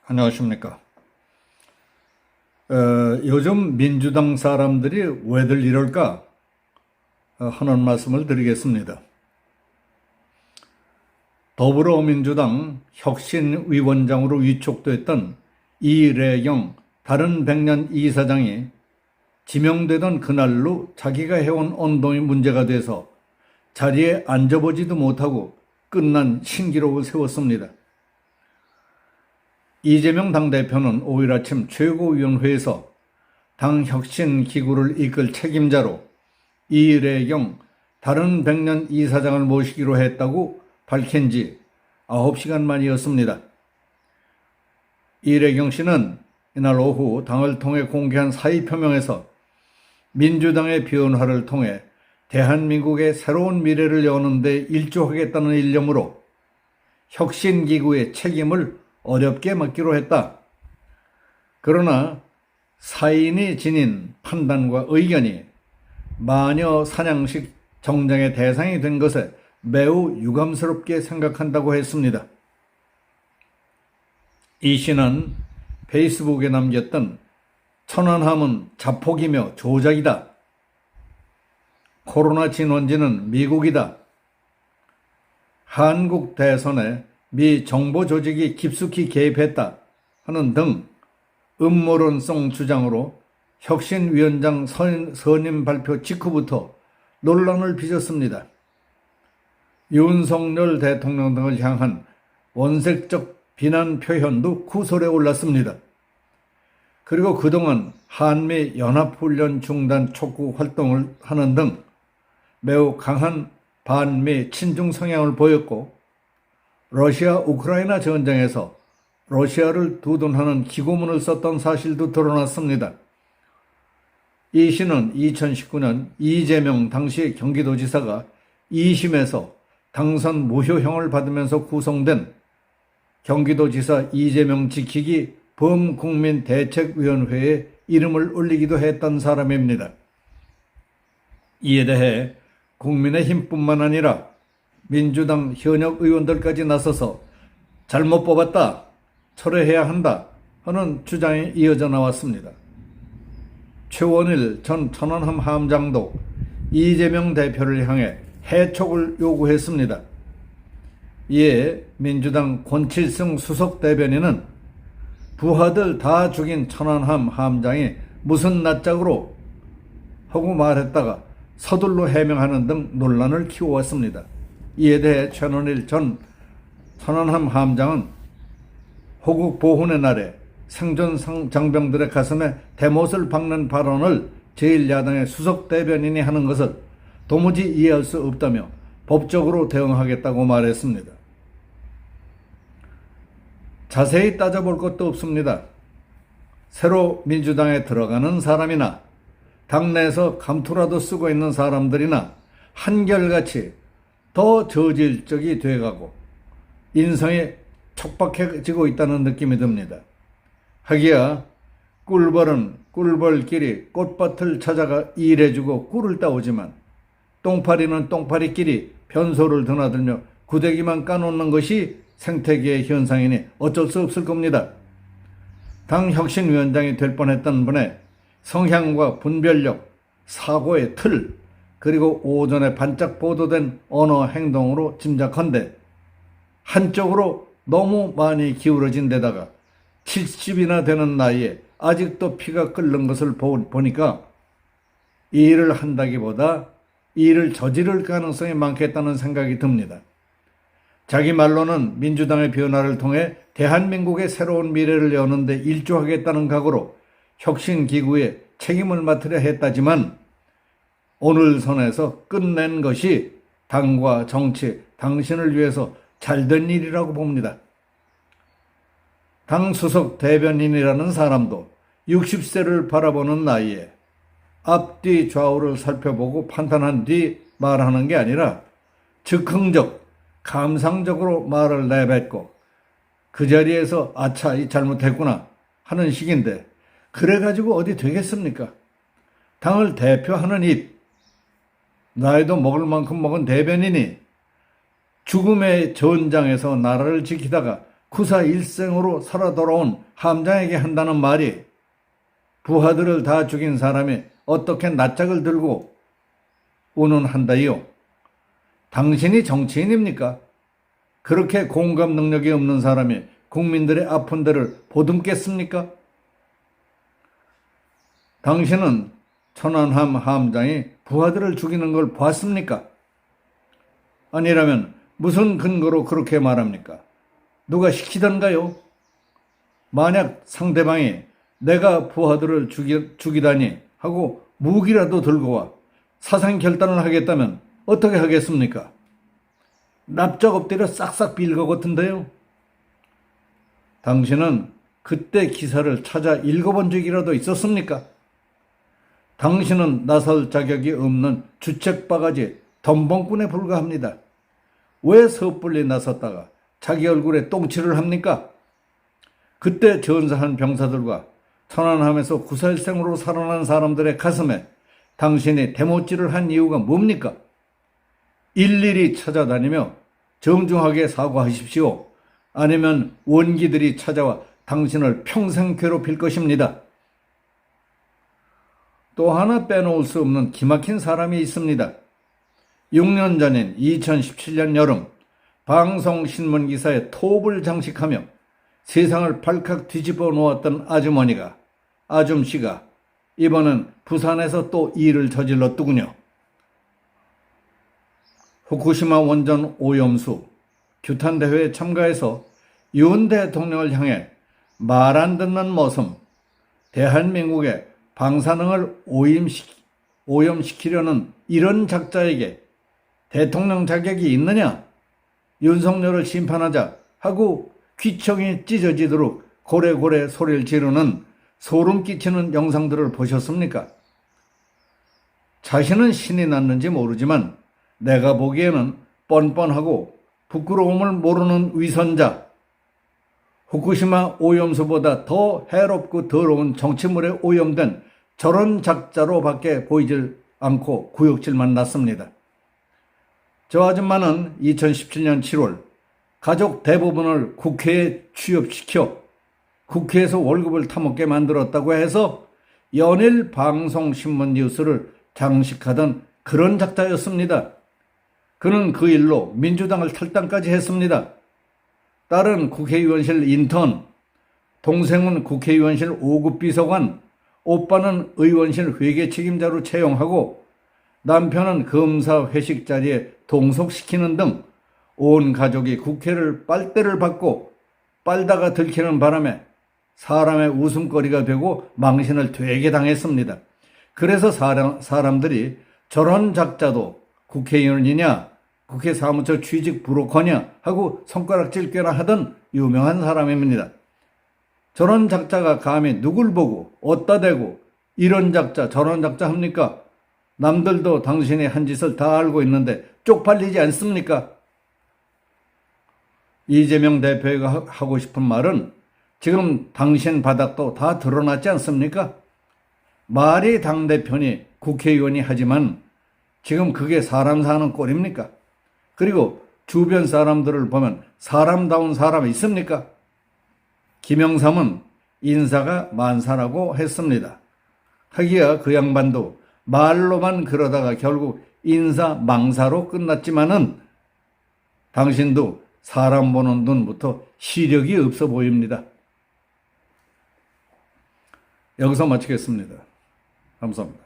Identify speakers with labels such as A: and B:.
A: 안녕하십니까. 요즘 민주당 사람들이 왜들 이럴까 하는 말씀을 드리겠습니다. 더불어민주당 혁신위원장으로 위촉됐던 이래경 다른 백년 이사장이 지명되던 그날로 자기가 해온 운동이 문제가 돼서 자리에 앉아보지도 못하고 끝난 신기록을 세웠습니다. 이재명 당대표는 5일 아침 최고위원회에서 당 혁신기구를 이끌 책임자로 이래경 다른 백년 이사장을 모시기로 했다고 밝힌 지 9시간 만이었습니다. 이래경 씨는 이날 오후 당을 통해 공개한 사의표명에서 민주당의 변화를 통해 대한민국의 새로운 미래를 여는 데 일조하겠다는 일념으로 혁신기구의 책임을 어렵게 맡기로 했다. 그러나 사인이 지닌 판단과 의견이 마녀 사냥식 정장의 대상이 된 것에 매우 유감스럽게 생각한다고 했습니다. 이 씨는 페이스북에 남겼던 천안함은 자폭이며 조작이다. 코로나 진원지는 미국이다. 한국 대선에 미 정보 조직이 깊숙이 개입했다 하는 등 음모론성 주장으로 혁신위원장 선임 발표 직후부터 논란을 빚었습니다. 윤석열 대통령 등을 향한 원색적 비난 표현도 구설에 올랐습니다. 그리고 그동안 한미 연합훈련 중단 촉구 활동을 하는 등 매우 강한 반미 친중 성향을 보였고 러시아 우크라이나 전쟁에서 러시아를 두둔하는 기고문을 썼던 사실도 드러났습니다. 이 씨는 2019년 이재명 당시 경기도지사가 2심에서 당선 무효형을 받으면서 구성된 경기도지사 이재명 지키기 범국민대책위원회에 이름을 올리기도 했던 사람입니다. 이에 대해 국민의힘뿐만 아니라 민주당 현역 의원들까지 나서서 잘못 뽑았다, 철회해야 한다 하는 주장이 이어져 나왔습니다. 최원일 전 천안함 함장도 이재명 대표를 향해 해촉을 요구했습니다. 이에 민주당 권칠승 수석 대변인은 부하들 다 죽인 천안함 함장이 무슨 낯짝으로 하고 말했다가 서둘러 해명하는 등 논란을 키워왔습니다. 이에 대해 최원일 전 천안함 함장은 호국 보훈의 날에 생존 장병들의 가슴에 대못을 박는 발언을 제1야당의 수석 대변인이 하는 것을 도무지 이해할 수 없다며 법적으로 대응하겠다고 말했습니다. 자세히 따져볼 것도 없습니다. 새로 민주당에 들어가는 사람이나 당내에서 감투라도 쓰고 있는 사람들이나 한결같이 더 저질적이 돼가고 인성이 촉박해지고 있다는 느낌이 듭니다. 하기야 꿀벌은 꿀벌끼리 꽃밭을 찾아가 일해주고 꿀을 따오지만 똥파리는 똥파리끼리 변소를 드나들며 구데기만 까놓는 것이 생태계의 현상이니 어쩔 수 없을 겁니다. 당 혁신위원장이 될 뻔했던 분의 성향과 분별력, 사고의 틀, 그리고 오전에 반짝 보도된 언어 행동으로 짐작한데 한쪽으로 너무 많이 기울어진 데다가 70이나 되는 나이에 아직도 피가 끓는 것을 보니까 이 일을 한다기보다 이 일을 저지를 가능성이 많겠다는 생각이 듭니다. 자기 말로는 민주당의 변화를 통해 대한민국의 새로운 미래를 여는 데 일조하겠다는 각오로 혁신기구에 책임을 맡으려 했다지만 오늘 선에서 끝낸 것이 당과 정치, 당신을 위해서 잘된 일이라고 봅니다. 당 수석 대변인이라는 사람도 60세를 바라보는 나이에 앞뒤 좌우를 살펴보고 판단한 뒤 말하는 게 아니라 즉흥적, 감상적으로 말을 내뱉고 그 자리에서 아차, 이 잘못했구나 하는 식인데 그래가지고 어디 되겠습니까? 당을 대표하는 입, 나이도 먹을 만큼 먹은 대변인이 죽음의 전장에서 나라를 지키다가 구사 일생으로 살아 돌아온 함장에게 한다는 말이 부하들을 다 죽인 사람이 어떻게 낯짝을 들고 운운한다이요? 당신이 정치인입니까? 그렇게 공감 능력이 없는 사람이 국민들의 아픈 데를 보듬겠습니까? 당신은 천안함 함장이 부하들을 죽이는 걸 봤습니까? 아니라면 무슨 근거로 그렇게 말합니까? 누가 시키던가요? 만약 상대방이 내가 부하들을 죽이다니 하고 무기라도 들고 와 사상결단을 하겠다면 어떻게 하겠습니까? 납작 엎드려 싹싹 빌 것 같은데요. 당신은 그때 기사를 찾아 읽어본 적이라도 있었습니까? 당신은 나설 자격이 없는 주책바가지 덤벙꾼에 불과합니다. 왜 섣불리 나섰다가 자기 얼굴에 똥칠을 합니까? 그때 전사한 병사들과 천안함에서 구사일생으로 살아난 사람들의 가슴에 당신이 대못질을 한 이유가 뭡니까? 일일이 찾아다니며 정중하게 사과하십시오. 아니면 원기들이 찾아와 당신을 평생 괴롭힐 것입니다. 또 하나 빼놓을 수 없는 기막힌 사람이 있습니다. 6년 전인 2017년 여름 방송신문기사에 톱을 장식하며 세상을 발칵 뒤집어 놓았던 아줌씨가 이번은 부산에서 또 일을 저질렀더군요. 후쿠시마 원전 오염수 규탄대회에 참가해서 윤 대통령을 향해 말 안 듣는 모습, 대한민국의 방사능을 오염시키려는 이런 작자에게 대통령 자격이 있느냐? 윤석열을 심판하자 하고 귀청이 찢어지도록 고래고래 소리를 지르는 소름 끼치는 영상들을 보셨습니까? 자신은 신이 났는지 모르지만 내가 보기에는 뻔뻔하고 부끄러움을 모르는 위선자, 후쿠시마 오염수보다 더 해롭고 더러운 정치물에 오염된 저런 작자로밖에 보이질 않고 구역질만 났습니다. 저 아줌마는 2017년 7월 가족 대부분을 국회에 취업시켜 국회에서 월급을 타먹게 만들었다고 해서 연일 방송신문 뉴스를 장식하던 그런 작자였습니다. 그는 그 일로 민주당을 탈당까지 했습니다. 딸은 국회의원실 인턴, 동생은 국회의원실 5급 비서관, 오빠는 의원실 회계 책임자로 채용하고 남편은 검사 회식 자리에 동석시키는 등 온 가족이 국회를 빨대를 받고 빨다가 들키는 바람에 사람의 웃음거리가 되고 망신을 되게 당했습니다. 그래서 사람들이 저런 작자도 국회의원이냐, 국회 사무처 취직 브로커냐 하고 손가락질 꾀나 하던 유명한 사람입니다. 저런 작자가 감히 누굴 보고 어디다 대고 이런 작자 저런 작자 합니까? 남들도 당신이 한 짓을 다 알고 있는데 쪽팔리지 않습니까? 이재명 대표가 하고 싶은 말은 지금 당신 바닥도 다 드러났지 않습니까? 말이 당대표니 국회의원이 하지만 지금 그게 사람 사는 꼴입니까? 그리고 주변 사람들을 보면 사람다운 사람이 있습니까? 김영삼은 인사가 만사라고 했습니다. 하기야 그 양반도 말로만 그러다가 결국 인사 망사로 끝났지만은 당신도 사람 보는 눈부터 시력이 없어 보입니다. 여기서 마치겠습니다. 감사합니다.